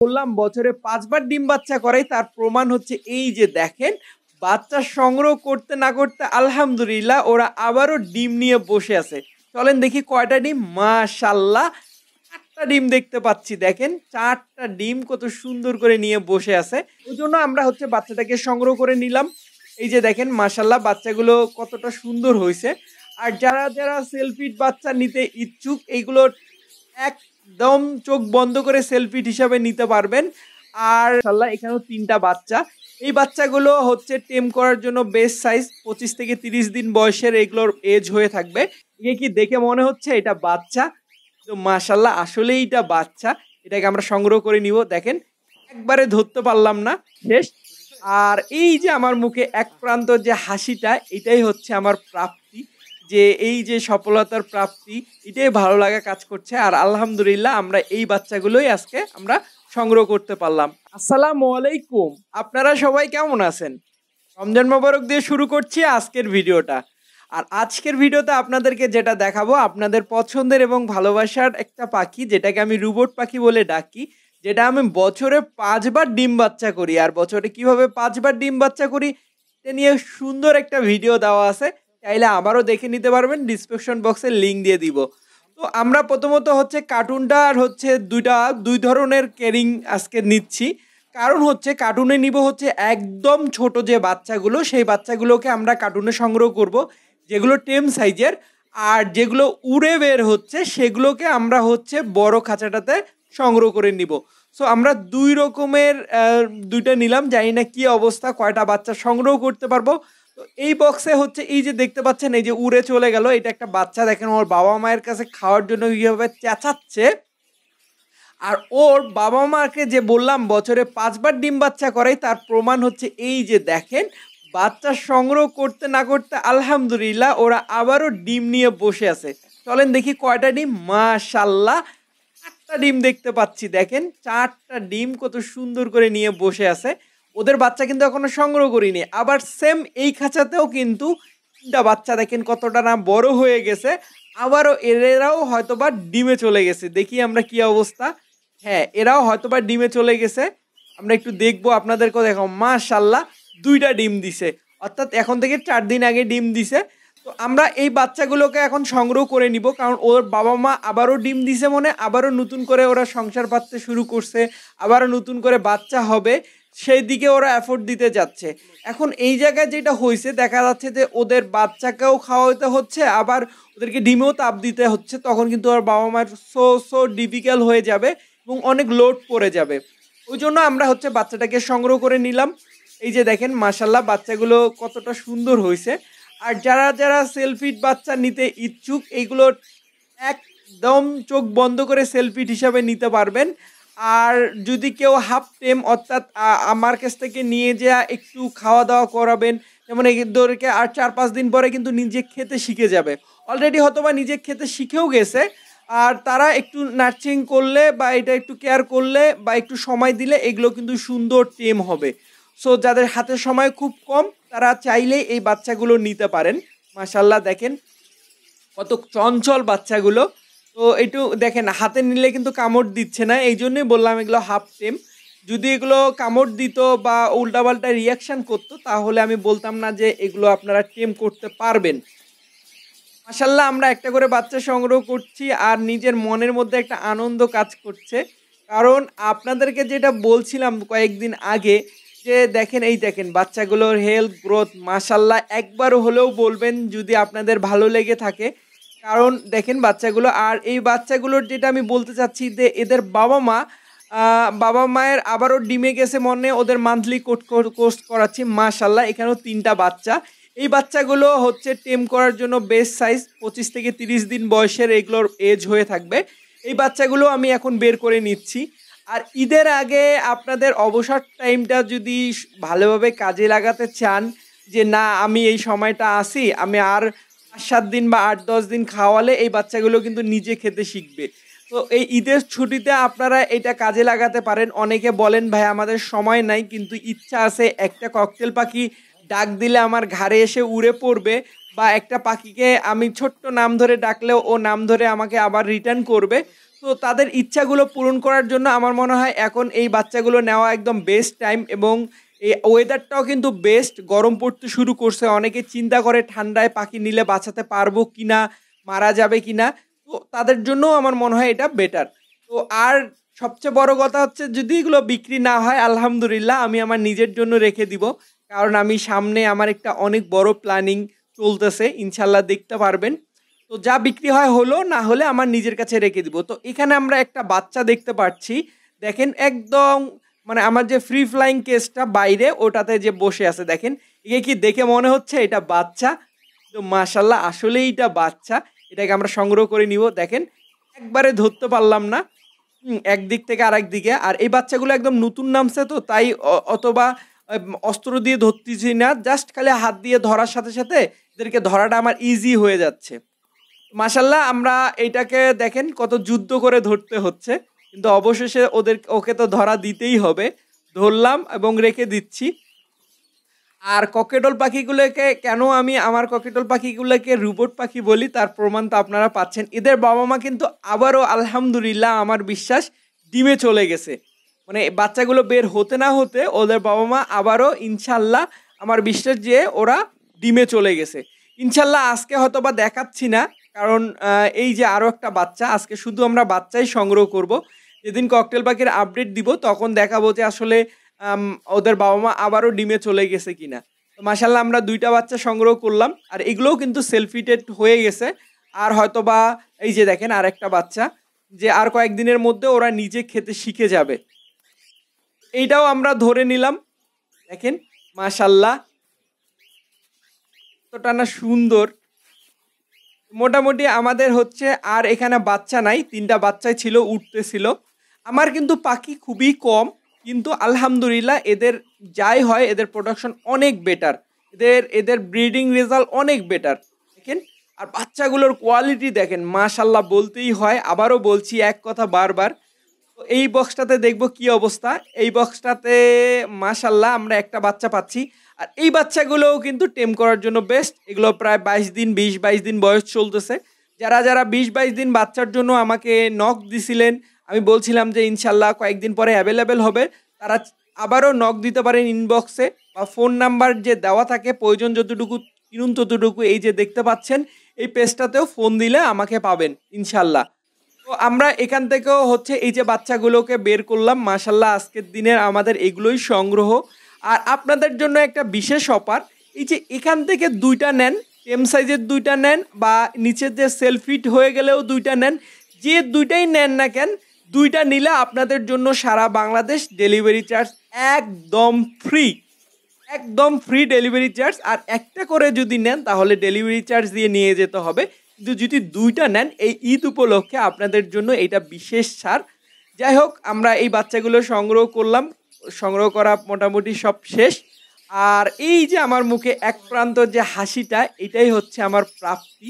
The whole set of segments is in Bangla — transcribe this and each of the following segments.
বললাম বছরে ৫ বার ডিম বাচ্চা করে তার প্রমাণ হচ্ছে এই যে দেখেন বাচ্চা সংগ্রহ করতে না করতে আলহামদুলিল্লাহ ওরা আবারও ডিম নিয়ে বসে আছে। চলেন দেখি কয়টা ডিম মাশাআল্লাহ ৪ টা ডিম দেখতে পাচ্ছি দেখেন ৪ টা ডিম কত সুন্দর করে নিয়ে বসে আছে। ওইজন্য আমরা হচ্ছে বাচ্চাটাকে সংগ্রহ করে নিলাম। এই যে দেখেন মাশাআল্লাহ বাচ্চাগুলো কতটা সুন্দর হইছে। আর যারা সেলফিড বাচ্চা নিতে ইচ্ছুক এইগুলোর একদম চোখ বন্ধ করে সেলফি হিসাবে নিতে পারবেন। আর মাশাআল্লাহ এখানেও ৩ টা বাচ্চা। এই বাচ্চাগুলো হচ্ছে টেম করার জন্য বেস্ট সাইজ ২৫ থেকে ৩০ দিন বয়সের এগুলোর এজ হয়ে থাকবে। একে কি দেখে মনে হচ্ছে এটা বাচ্চা? তো মাশাআল্লাহ আসলেই এটা বাচ্চা। এটাকে আমরা সংগ্রহ করে নিব। দেখেন একবারে ধরতে পারলাম না। শেষ। আর এই যে আমার মুখে এক প্রান্ত যে হাসিটা এটাই হচ্ছে আমার প্রাপ্তি। যে এই যে সফলতার প্রাপ্তি এটাই ভালো লাগা কাজ করছে। আর আলহামদুলিল্লাহ আমরা এই বাচ্চাগুলোই আজকে আমরা সংগ্রহ করতে পারলাম। আসসালামু আলাইকুম। আপনারা সবাই কেমন আছেন? রমজান মোবারক দিয়ে শুরু করছি আজকের ভিডিওটা। আর আজকের ভিডিওতে আপনাদেরকে যেটা দেখাবো আপনাদের পছন্দের এবং ভালোবাসার একটা পাখি যেটাকে আমি রোবট পাখি বলে ডাকি। যেটা আমি বছরে ৫ বার ডিম বাচ্চা করি। আর বছরে কিভাবে ৫ বার ডিম বাচ্চা করি এটা নিয়ে সুন্দর একটা ভিডিও দেওয়া আছে। চাইলে আবারও দেখে নিতে পারবেন। ডিসক্রিপশন বক্সে লিংক দিয়ে দিব। তো আমরা প্রথমত হচ্ছে কার্টুনটা আর হচ্ছে ২ ধরনের কেরিং আজকে নিচ্ছি। কারণ হচ্ছে কার্টুনে নিব হচ্ছে একদম ছোট যে বাচ্চাগুলো সেই বাচ্চাগুলোকে আমরা কার্টুনে সংগ্রহ করব যেগুলো টেম সাইজের। আর যেগুলো উড়ে বের হচ্ছে সেগুলোকে আমরা হচ্ছে বড় খাঁচাটাতে সংগ্রহ করে নিব। সো আমরা ২ রকমের ২টা নিলাম। জানি না কি অবস্থা কয়টা বাচ্চা সংগ্রহ করতে পারবো। তো এই বক্সে হচ্ছে এই যে দেখতে পাচ্ছেন এই যে উড়ে চলে গেল এটা একটা বাচ্চা দেখেন ওর বাবা মায়ের কাছে খাওয়ার জন্য কিভাবে চেঁচাচ্ছে। আর ওর বাবা মাকে যে বললাম বছরে ৫ বার ডিম বাচ্চা করে তার প্রমাণ হচ্ছে এই যে দেখেন বাচ্চা সংগ্রহ করতে না করতে আলহামদুলিল্লাহ ওরা আবারও ডিম নিয়ে বসে আছে। চলেন দেখি কয়টা ডিম মাশাআল্লাহ ৪ টা ডিম দেখতে পাচ্ছি দেখেন ৪ টা ডিম কত সুন্দর করে নিয়ে বসে আছে। ওদের বাচ্চা কিন্তু এখনো সংগ্রহ করিনি। আবার সেম এই খাঁচাতেও কিন্তু ৩ টা বাচ্চা দেখেন কতটা না বড় হয়ে গেছে। আবারও এরাও হয়তোবা ডিমে চলে গেছে। দেখি আমরা কি অবস্থা। হ্যাঁ, এরাও হয়তোবা ডিমে চলে গেছে। আমরা একটু দেখবো আপনাদেরকেও দেখাবো। মাশাআল্লাহ ২ টা ডিম দিছে। অর্থাৎ এখন থেকে ৪ দিন আগে ডিম দিছে। তো আমরা এই বাচ্চাগুলোকে এখন সংগ্রহ করে নিব। কারণ ওর বাবা-মা আবারও ডিম দিছে মনে আবারও নতুন করে ওরা সংসার পাততে শুরু করছে। আবারও নতুন করে বাচ্চা হবে। সেই দিকে ওরা এফোর্ট দিতে যাচ্ছে। এখন এই জায়গায় যেটা হইছে দেখা যাচ্ছে যে ওদের বাচ্চাকেও খাওয়াতে হচ্ছে আবার ওদেরকে ডিমেও তাপ দিতে হচ্ছে। তখন কিন্তু ওর বাবা-মার সো ডিফিকাল্ট হয়ে যাবে এবং অনেক লোড পড়ে যাবে। ওইজন্য আমরা হচ্ছে বাচ্চাটাকে সংগ্রহ করে নিলাম। এই যে দেখেন মাশাআল্লাহ বাচ্চাগুলো কতটা সুন্দর হইছে। আর যারা সেলফিড বাচ্চা নিতে ইচ্ছুক এইগুলোর একদম চোখ বন্ধ করে সেলফিড হিসাবে নিতে পারবেন। আর যদি কেউ হাফ টেম অর্থাৎ আমার কাছ থেকে নিয়ে যেয়ে একটু খাওয়া-দাওয়া করাবেন। যেমন এদেরকে আর ৪-৫ দিন পরে কিন্তু নিজে খেতে শিখে যাবে। অলরেডি হয়তোবা নিজে খেতে শিখেও গেছে। আর তারা একটু নার্সিং করলে বা এটা একটু কেয়ার করলে বা একটু সময় দিলে এগুলো কিন্তু সুন্দর টেম হবে। সো যাদের হাতে সময় খুব কম তারা চাইলেই এই বাচ্চাগুলো নিতে পারেন। মাশাআল্লাহ দেখেন কত চঞ্চল বাচ্চাগুলো। তো একটু দেখেন হাতে নিলে কিন্তু কামড় দিচ্ছে না। এইজন্যই বললাম এগুলো হাফ টেম। যদি এগুলো কামড় দিত বা উল্টাপাল্টা রিঅ্যাকশন করত তাহলে আমি বলতাম না যে এগুলো আপনারা টেম করতে পারবেন। মাশাআল্লাহ আমরা একটা করে বাচ্চা সংগ্রহ করছি আর নিজের মনের মধ্যে একটা আনন্দ কাজ করছে। কারণ আপনাদেরকে যেটা বলছিলাম কয়েকদিন আগে যে দেখেন এই দেখেন বাচ্চাগুলোর হেলথ গ্রোথ মাশাআল্লাহ একবার হলেও বলবেন যদি আপনাদের ভালো লেগে থাকে। কারণ দেখেন বাচ্চাগুলো আর এই বাচ্চাগুলোর যেটা আমি বলতে চাচ্ছি যে এদের বাবা-মা বাবা-মায়ের আবারও ডিমে গেছে মনে ওদের মান্থলি কোর্স করাচ্ছি। মাশাআল্লাহ এখানেও ৩ টা বাচ্চা। এই বাচ্চাগুলো হচ্ছে টেম করার জন্য বেস্ট সাইজ ২৫ থেকে ৩০ দিন বয়সের এগুলোর এজ হয়ে থাকবে। এই বাচ্চাগুলো আমি এখন বের করে নিচ্ছি। আর ঈদের আগে আপনাদের অবসর টাইমটা যদি ভালোভাবে কাজে লাগাতে চান যে না আমি এই সময়টা আছি আমি আর ৫-৭ দিন বা ৮-১০ দিন খাওয়ালে এই বাচ্চাগুলো কিন্তু নিজে খেতে শিখবে। তো এই ঈদের ছুটিতে আপনারা এটা কাজে লাগাতে পারেন। অনেকে বলেন ভাই আমাদের সময় নাই কিন্তু ইচ্ছা আছে একটা ককটেল পাখি ডাক দিলে আমার ঘাড়ে এসে উড়ে পড়বে বা একটা পাখিকে আমি ছোট্ট নাম ধরে ডাকলেও ও নাম ধরে আমাকে আবার রিটার্ন করবে। তো তো তাদের ইচ্ছাগুলো পূরণ করার জন্য আমার মনে হয় এখন এই বাচ্চাগুলো নেওয়া একদম বেস্ট টাইম এবং এই ওয়েদারটাও কিন্তু বেস্ট। গরম পড়তে শুরু করছে। অনেকে চিন্তা করে ঠান্ডায় পাখি নিলে বাঁচাতে পারবো কিনা, মারা যাবে কিনা। তো তাদের জন্যও আমার মনে হয় এটা বেটার। তো আর সবচেয়ে বড় কথা হচ্ছে যদি এগুলো বিক্রি না হয় আলহামদুলিল্লাহ আমি আমার নিজের জন্য রেখে দিব। কারণ আমি সামনে আমার একটা অনেক বড় প্ল্যানিং চলতেছে। ইনশাআল্লাহ দেখতে পারবেন। তো যা বিক্রি হয় হলো, না হলে আমার নিজের কাছে রেখে দিব। তো এখানে আমরা একটা বাচ্চা দেখতে পাচ্ছি। দেখেন একদম মানে আমার যে ফ্রি ফ্লাইং কেসটা বাইরে ওটাতে যে বসে আছে দেখেন। একে কি দেখে মনে হচ্ছে এটা বাচ্চা? তো মাশাআল্লাহ আসলেই এটা বাচ্চা। এটাকে আমরা সংগ্রহ করে নিব। দেখেন একবারে ধরতে পারলাম না। একদিক থেকে আরেক দিকে। আর এই বাচ্চাগুলো একদম নতুন নামছে তো তাই অথবা অস্ত্র দিয়ে ধরতেছি না। জাস্ট খালি হাত দিয়ে ধরার সাথে, সাথে এদেরকে ধরাটা আমার ইজি হয়ে যাচ্ছে। মাশাআল্লাহ আমরা এইটাকে দেখেন কত যুদ্ধ করে ধরতে হচ্ছে। কিন্তু অবশেষে ওকে তো ধরা দিতেই হবে। ধরলাম এবং রেখে দিচ্ছি। আর ককেটল পাখিগুলোকে কেন আমি আমার ককেটল পাখিগুলোকে রোবট পাখি বলি তার প্রমাণ তো আপনারা পাচ্ছেন। এদের বাবা-মা কিন্তু আবারও আলহামদুলিল্লাহ আমার বিশ্বাস ডিমে চলে গেছে। মানে বাচ্চাগুলো বের হতে না হতে ওদের বাবা-মা আবারও ইনশাআল্লাহ আমার বিশ্বাস যে ওরা ডিমে চলে গেছে। ইনশাআল্লাহ আজকে হয়তোবা দেখাচ্ছি না। কারণ এই যে আরও একটা বাচ্চা আজকে শুধু আমরা বাচ্চাই সংগ্রহ করব। যেদিন ককটেল পাখির আপডেট দিব তখন দেখাবো যে আসলে আম ওদের বাবা-মা আবারও ডিমে চলে গেছে কিনা। তো মাশাআল্লাহ আমরা ২ টা বাচ্চা সংগ্রহ করলাম। আর এগুলোও কিন্তু সেলফিটেড হয়ে গেছে। আর হয়তোবা এই যে দেখেন আরেকটা বাচ্চা যে আর কয়েকদিনের মধ্যে ওরা নিজে খেতে শিখে যাবে। এইটাও আমরা ধরে নিলাম। দেখেন মাশাআল্লাহ কতটা না সুন্দর। মোটামুটি আমাদের হচ্ছে আর এখানে বাচ্চা নাই। ৩ টা বাচ্চাই ছিল, উঠতেছিল। আমার কিন্তু পাখি খুবই কম। কিন্তু আলহামদুলিল্লাহ এদের যাই হয় এদের প্রোডাকশন অনেক বেটার। এদের ব্রিডিং রেজাল্ট অনেক বেটার। দেখেন আর বাচ্চাগুলোর কোয়ালিটি দেখেন মাশাআল্লাহ বলতেই হয়। আবারও বলছি এক কথা বারবার। তো এই বক্সটাতে দেখব কি অবস্থা। এই বক্সটাতে মাশাআল্লাহ আমরা একটা বাচ্চা পাচ্ছি। আর এই বাচ্চাগুলোও কিন্তু টেম করার জন্য বেস্ট। এগুলো প্রায় ২২ দিন ২০-২২ দিন বয়স চলতেছে। যারা ২০-২২ দিন বাচ্চার জন্য আমাকে নক দিছিলেন, আমি বলছিলাম যে ইনশাআল্লাহ কয়েকদিন পরে অ্যাভেলেবেল হবে। তারা আবারও নক দিতে পারেন ইনবক্সে বা ফোন নাম্বার যে দেওয়া থাকে প্রয়োজন যতটুকু কিনুন ততটুকু এই যে দেখতে পাচ্ছেন এই পেজটাতেও ফোন দিলে আমাকে পাবেন ইনশাআল্লাহ। তো আমরা এখান থেকেও হচ্ছে এই যে বাচ্চাগুলোকে বের করলাম। মাশাআল্লাহ আজকের দিনের আমাদের এগুলোই সংগ্রহ। আর আপনাদের জন্য একটা বিশেষ অফার। এই যে এখান থেকে ২ টা নেন, এম সাইজের ২ টা নেন বা নিচের যে সেলফিট হয়ে গেলেও ২ টা নেন। যে ২ টাই নেন না কেন ২ টা নিলে আপনাদের জন্য সারা বাংলাদেশ ডেলিভারি চার্জ একদম ফ্রি। একদম ফ্রি ডেলিভারি চার্জ। আর একটা করে যদি নেন তাহলে ডেলিভারি চার্জ দিয়ে নিয়ে যেতে হবে। কিন্তু যদি ২ টা নেন এই ঈদ উপলক্ষে আপনাদের জন্য এটা বিশেষ ছাড়। যাই হোক আমরা এই বাচ্চাগুলো সংগ্রহ করলাম। সংগ্রহ করা মোটামুটি সব শেষ। আর এই যে আমার মুখে এক প্রান্ত যে হাসিটা এটাই হচ্ছে আমার প্রাপ্তি।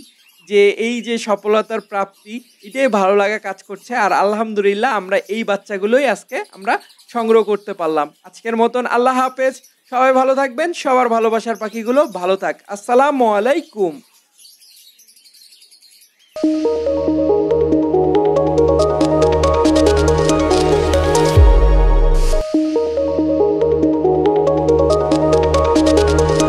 যে এই যে সফলতার প্রাপ্তি এটাই ভালো লাগা কাজ করছে। আর আলহামদুলিল্লাহ আমরা এই বাচ্চাগুলোই আজকে আমরা সংগ্রহ করতে পারলাম। আজকের মতন আল্লাহ হাফেজ। সবাই ভালো থাকবেন। সবার ভালোবাসার পাখিগুলো ভালো থাক। আসসালামু আলাইকুম।